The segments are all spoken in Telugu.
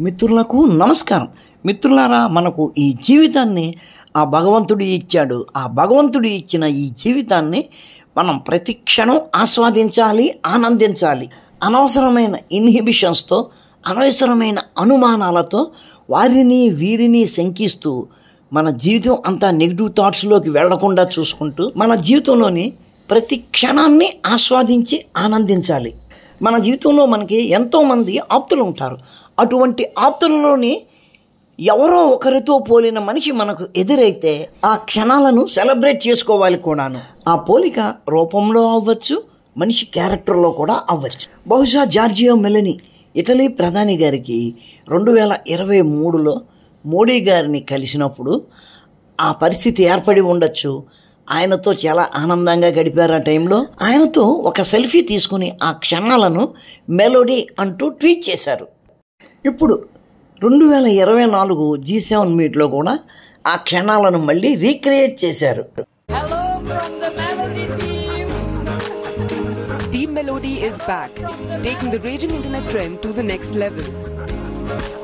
మిత్రులకు నమస్కారం. మిత్రులారా, మనకు ఈ జీవితాన్ని ఆ భగవంతుడు ఇచ్చాడు. ఆ భగవంతుడు ఇచ్చిన ఈ జీవితాన్ని మనం ప్రతి క్షణం ఆస్వాదించాలి, ఆనందించాలి. అనవసరమైన ఇన్హిబిషన్స్తో, అనవసరమైన అనుమానాలతో వారిని వీరిని శంకిస్తూ మన జీవితం అంతా నెగిటివ్ థాట్స్లోకి వెళ్లకుండా చూసుకుంటూ మన జీవితంలోని ప్రతి క్షణాన్ని ఆస్వాదించి ఆనందించాలి. మన జీవితంలో మనకి ఎంతోమంది ఆప్తులు ఉంటారు. అటువంటి ఆప్తులలోని ఎవరో ఒకరితో పోలిన మనిషి మనకు ఎదురైతే ఆ క్షణాలను సెలబ్రేట్ చేసుకోవాలి కూడాను. ఆ పోలిక రూపంలో అవ్వచ్చు, మనిషి క్యారెక్టర్లో కూడా అవ్వచ్చు. బహుశా జార్జియో మెలోనీ ఇటలీ ప్రధాని గారికి 2023లో మోడీ గారిని కలిసినప్పుడు ఆ పరిస్థితి ఏర్పడి ఉండొచ్చు. ఆయనతో చాలా ఆనందంగా గడిపారు. ఆ టైంలో ఆయనతో ఒక సెల్ఫీ తీసుకుని ఆ క్షణాలను మెలోడీ అంటూ ట్వీట్ చేశారు. ఇప్పుడు 2024 G7 మీట్లో కూడా ఆ క్షణాలను మళ్ళీ రీక్రియేట్ చేశారు. Hello from the Melody team. Team Melody is back, taking the raging internet trend to the next level.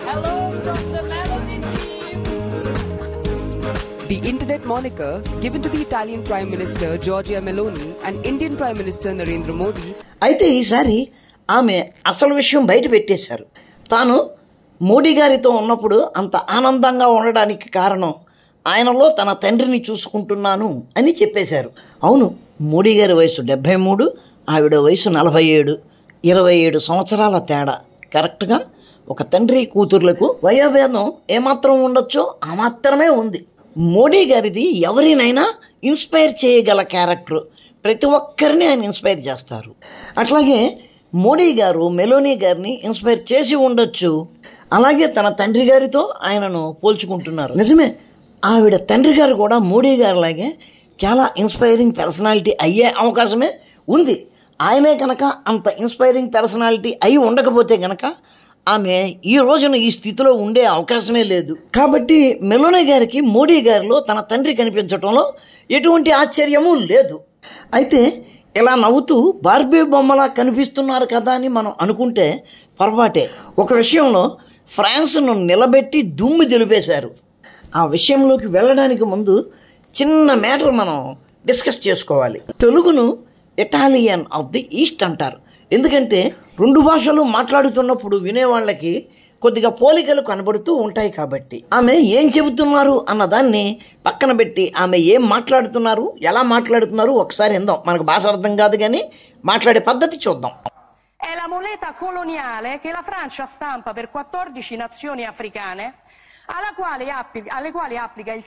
Hello from the Melody team. The internet moniker given to the Italian Prime Minister Giorgia Meloni and Indian Prime Minister Narendra Modi. అయితే ఈసారి ఆమె అసలు విషయం బయట పెట్టేశారు. తాను మోడీ గారితో ఉన్నప్పుడు అంత ఆనందంగా ఉండడానికి కారణం ఆయనలో తన తండ్రిని చూసుకుంటున్నాను అని చెప్పేశారు. అవును, మోడీ గారి వయసు 73, ఆవిడ వయసు 47, 27 సంవత్సరాల తేడా. కరెక్ట్గా ఒక తండ్రి కూతుర్లకు వయోభేదం ఏమాత్రం ఉండొచ్చో ఆ మాత్రమే ఉంది. మోడీ గారిది ఎవరినైనా ఇన్స్పైర్ చేయగల క్యారెక్టర్. ప్రతి ఒక్కరిని ఆయన ఇన్స్పైర్ చేస్తారు. అట్లాగే మోడీ గారు మెలోనీ గారిని ఇన్స్పైర్ చేసి ఉండొచ్చు. అలాగే తన తండ్రి గారితో ఆయనను పోల్చుకుంటున్నారు. నిజమే, ఆవిడ తండ్రి గారు కూడా మోడీ గారిలాగే చాలా ఇన్స్పైరింగ్ పర్సనాలిటీ అయ్యే అవకాశమే ఉంది. ఆయనే కనుక అంత ఇన్స్పైరింగ్ పర్సనాలిటీ అయి ఉండకపోతే కనుక ఆమె ఈ రోజున ఈ స్థితిలో ఉండే అవకాశమే లేదు. కాబట్టి మెలోనీ గారికి మోడీ గారిలో తన తండ్రి కనిపించడంలో ఎటువంటి ఆశ్చర్యము లేదు. అయితే ఇలా నవ్వుతూ బార్బీ బొమ్మలా కనిపిస్తున్నారు కదా అని మనం అనుకుంటే పొరపాటే. ఒక విషయంలో ఫ్రాన్స్ను నిలబెట్టి దుమ్ము దులిపేశారు. ఆ విషయంలోకి వెళ్ళడానికి ముందు చిన్న మ్యాటర్ మనం డిస్కస్ చేసుకోవాలి. తెలుగును ఇటాలియన్ ఆఫ్ ది ఈస్ట్ అంటారు. ఎందుకంటే 2 భాషలు మాట్లాడుతున్నప్పుడు వినేవాళ్ళకి కొద్దిగా పోలికలు కనబడుతూ ఉంటాయి. కాబట్టి ఆమె ఏం చెబుతున్నారు అన్నదాన్ని పక్కన పెట్టి ఆమె ఏం మాట్లాడుతున్నారు, ఎలా మాట్లాడుతున్నారు ఒకసారి విందాం. మనకు భాష అర్థం కాదు కానీ మాట్లాడే పద్ధతి చూద్దాం. È la moneta coloniale che la Francia stampa per 14 nazioni africane alle quali applica il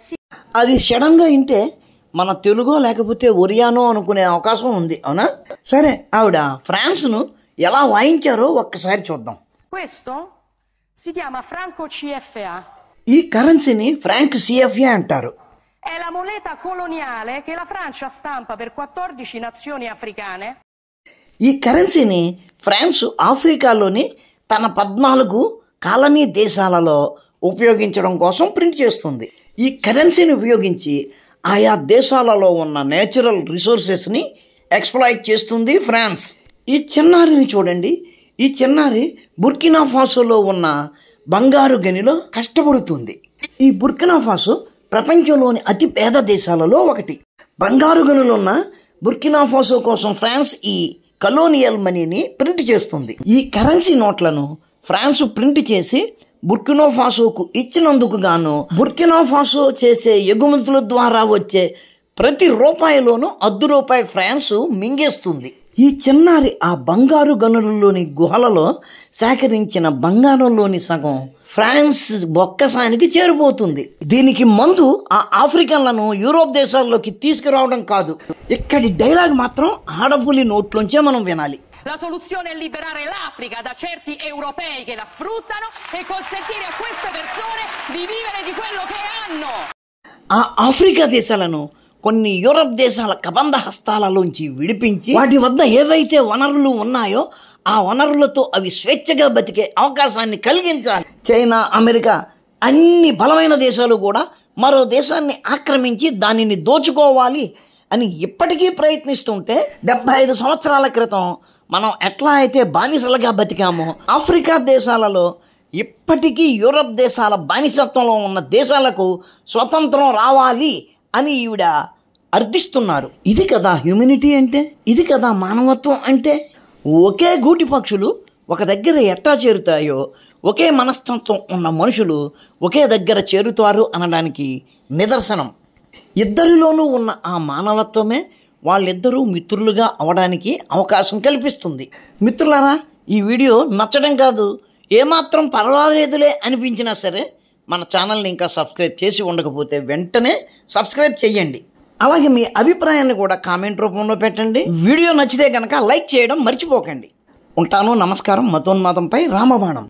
అది సడన్గా వింటే మన తెలుగో లేకపోతే ఒరియానో అనుకునే అవకాశం ఉంది. అవునా? సరే, ఆవిడ ఫ్రాన్స్ను ఎలా వాయించారో ఒక్కసారి చూద్దాం. Questo si chiama franco CFA. ఈ కరెన్సీని ఫ్రాంక్ CFA అంటారు. È la moneta coloniale che la Francia stampa per 14 nazioni africane. ఈ కరెన్సీని ఫ్రాన్స్ ఆఫ్రికాలోని తన 14 కాలనీ దేశాలలో ఉపయోగించడం కోసం ప్రింట్ చేస్తుంది. ఈ కరెన్సీని ఉపయోగించి ఆయా దేశాలలో ఉన్న నేచురల్ రిసోర్సెస్ని ఎక్స్ప్లాయిట్ చేస్తుంది ఫ్రాన్స్. ఈ చిన్నారిని చూడండి. ఈ చిన్నారి బుర్కినా ఫాసోలో ఉన్న బంగారు గనిలో కష్టపడుతుంది. ఈ బుర్కినా ఫాసో ప్రపంచంలోని అతి పేద దేశాలలో ఒకటి. బంగారు గనులున్న బుర్కినా ఫాసో కోసం ఫ్రాన్స్ ఈ కలోనియల్ మనీని ప్రింట్ చేస్తుంది. ఈ కరెన్సీ నోట్లను ఫ్రాన్స్ ప్రింట్ చేసి బుర్కినా ఫాసోకు ఇచ్చినందుకు గాను బుర్కినా ఫాసో చేసే ఎగుమతుల ద్వారా వచ్చే ప్రతి రూపాయిలోనూ ₹1 ఫ్రాన్స్ మింగేస్తుంది. ఈ చిన్నారి ఆ బంగారు గనులలోని గుహలలో సేకరించిన బంగారంలోని సగం ఫ్రాన్స్ బొక్కసానికి చేరిపోతుంది. దీనికి మందు ఆ ఆఫ్రికన్లను యూరోప్ దేశాల్లోకి తీసుకురావడం కాదు. ఇక్కడి డైలాగ్ మాత్రం ఆడపులి నోట్లోంచే మనం వినాలి. La soluzione è liberare l'Africa da certi europei che la sfruttano e consentire a queste persone di vivere di quello che hanno. ఆ ఆఫ్రికా దేశాలను కొన్ని యూరప్ దేశాల కబంధ హస్తాలలోంచి విడిపించి వాటి వద్ద ఏవైతే వనరులు ఉన్నాయో ఆ వనరులతో అవి స్వేచ్ఛగా బతికే అవకాశాన్ని కలిగించాలి. చైనా, అమెరికా అన్ని బలమైన దేశాలు కూడా మరో దేశాన్ని ఆక్రమించి దానిని దోచుకోవాలి అని ఇప్పటికీ ప్రయత్నిస్తుంటే 75 సంవత్సరాల క్రితం మనం ఎట్లా అయితే బానిసలుగా బతికామో ఆఫ్రికా దేశాలలో ఇప్పటికీ యూరప్ దేశాల బానిసత్వంలో ఉన్న దేశాలకు స్వతంత్రం రావాలి అని ఈవిడ అర్థిస్తున్నారు. ఇది కదా హ్యూమనిటీ అంటే, ఇది కదా మానవత్వం అంటే. ఒకే గూటి పక్షులు ఒక దగ్గర ఎట్టా చేరుతాయో ఒకే మనస్తత్వం ఉన్న మనుషులు ఒకే దగ్గర చేరుతారు అనడానికి నిదర్శనం. ఇద్దరిలోనూ ఉన్న ఆ మానవత్వమే వాళ్ళిద్దరూ మిత్రులుగా అవడానికి అవకాశం కల్పిస్తుంది. మిత్రులారా, ఈ వీడియో నచ్చడం కాదు, ఏమాత్రం పర్వాలేదులే అనిపించినా సరే మన ఛానల్ని ఇంకా సబ్స్క్రైబ్ చేసి ఉండకపోతే వెంటనే సబ్స్క్రైబ్ చేయండి. అలాగే మీ అభిప్రాయాన్ని కూడా కామెంట్ రూపంలో పెట్టండి. వీడియో నచ్చితే కనుక లైక్ చేయడం మర్చిపోకండి. ఉంటాను. నమస్కారం. మతోన్మాదంపై రామబాణం.